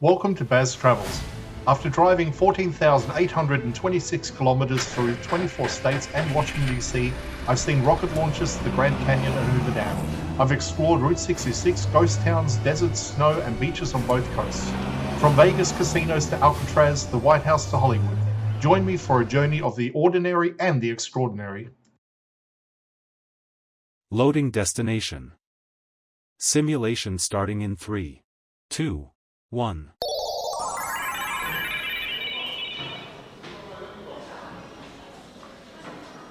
Welcome to Baz Travels. After driving 14,826 kilometers through 24 states and Washington, D.C., I've seen rocket launches to the Grand Canyon and Hoover Dam. I've explored Route 66, ghost towns, deserts, snow, and beaches on both coasts. From Vegas casinos to Alcatraz, the White House to Hollywood. Join me for a journey of the ordinary and the extraordinary. Loading destination. Simulation starting in 3, 2, 1.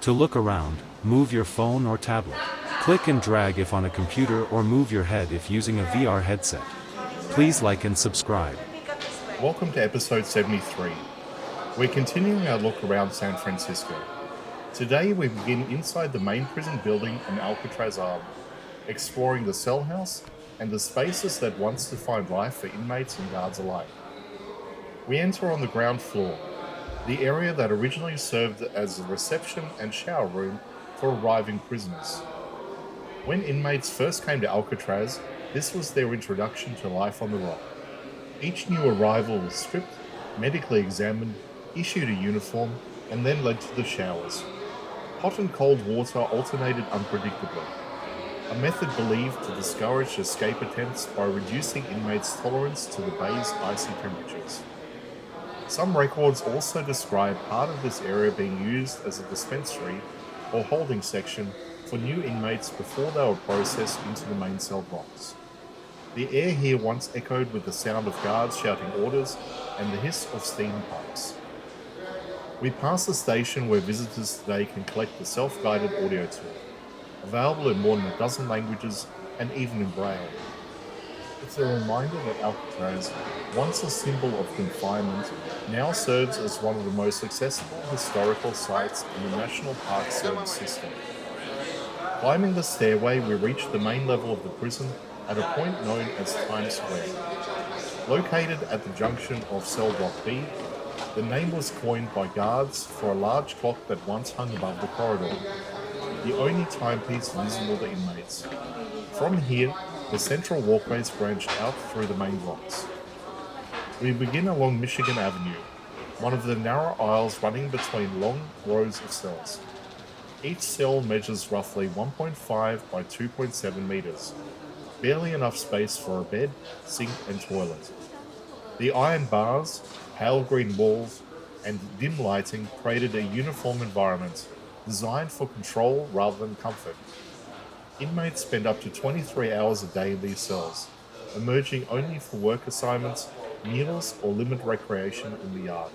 To look around, move your phone or tablet. Click and drag if on a computer or move your head if using a VR headset. Please like and subscribe. Welcome to episode 73. We're continuing our look around San Francisco. Today we begin inside the main prison building on Alcatraz Island, exploring the cell house and the spaces that once defined life for inmates and guards alike. We enter on the ground floor, the area that originally served as a reception and shower room for arriving prisoners. When inmates first came to Alcatraz, this was their introduction to life on the rock. Each new arrival was stripped, medically examined, issued a uniform, and then led to the showers. Hot and cold water alternated unpredictably, a method believed to discourage escape attempts by reducing inmates' tolerance to the bay's icy temperatures. Some records also describe part of this area being used as a dispensary or holding section for new inmates before they were processed into the main cell blocks. The air here once echoed with the sound of guards shouting orders and the hiss of steam pipes. We pass the station where visitors today can collect the self-guided audio tour, available in more than a dozen languages and even in Braille. It's a reminder that Alcatraz, once a symbol of confinement, now serves as one of the most accessible historical sites in the National Park Service system. Climbing the stairway, we reach the main level of the prison at a point known as Times Square. Located at the junction of Cell Block B, the name was coined by guards for a large clock that once hung above the corridor, the only timepiece visible to inmates. From here, the central walkways branch out through the main blocks. We begin along Michigan Avenue, one of the narrow aisles running between long rows of cells. Each cell measures roughly 1.5 by 2.7 meters, barely enough space for a bed, sink, and toilet. The iron bars, pale green walls, and dim lighting created a uniform environment designed for control rather than comfort. Inmates spend up to 23 hours a day in these cells, emerging only for work assignments, meals, or limited recreation in the yard.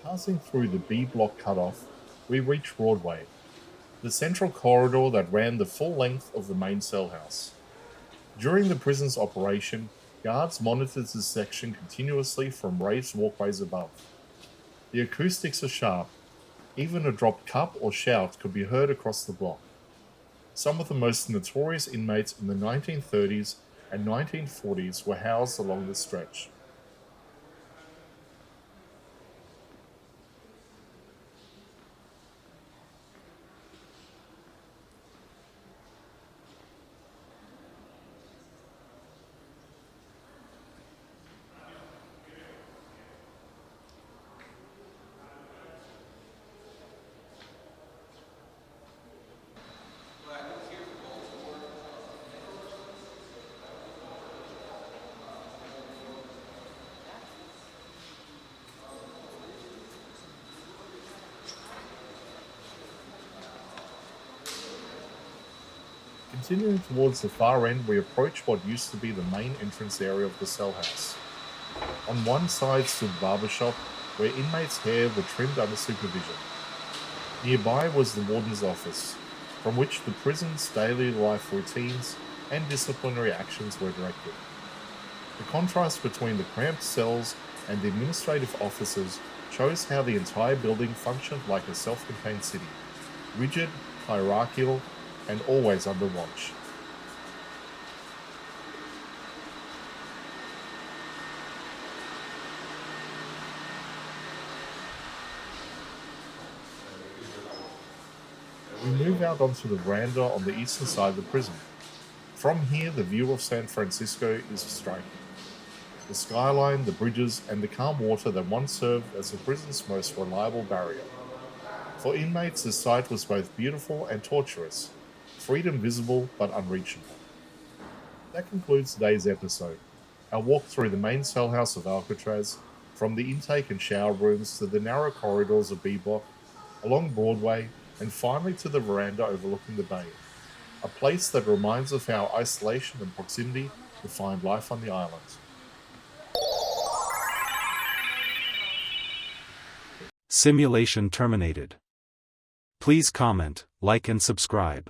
Passing through the B block cutoff, we reach Broadway, the central corridor that ran the full length of the main cell house. During the prison's operation, guards monitored this section continuously from raised walkways above. The acoustics are sharp. Even a dropped cup or shout could be heard across the block. Some of the most notorious inmates in the 1930s and 1940s were housed along this stretch. Continuing towards the far end, we approach what used to be the main entrance area of the cell house. On one side stood the barber shop, where inmates' hair were trimmed under supervision. Nearby was the warden's office, from which the prison's daily life routines and disciplinary actions were directed. The contrast between the cramped cells and the administrative offices shows how the entire building functioned like a self-contained city, rigid, hierarchical, and always under watch. We move out onto the veranda on the eastern side of the prison. From here, the view of San Francisco is striking. The skyline, the bridges, and the calm water that once served as the prison's most reliable barrier. For inmates, the sight was both beautiful and torturous, freedom visible but unreachable. That concludes today's episode. Our walk through the main cell house of Alcatraz, from the intake and shower rooms to the narrow corridors of Bebop, along Broadway, and finally to the veranda overlooking the bay, a place that reminds of how isolation and proximity defined life on the island. Simulation terminated. Please comment, like and subscribe.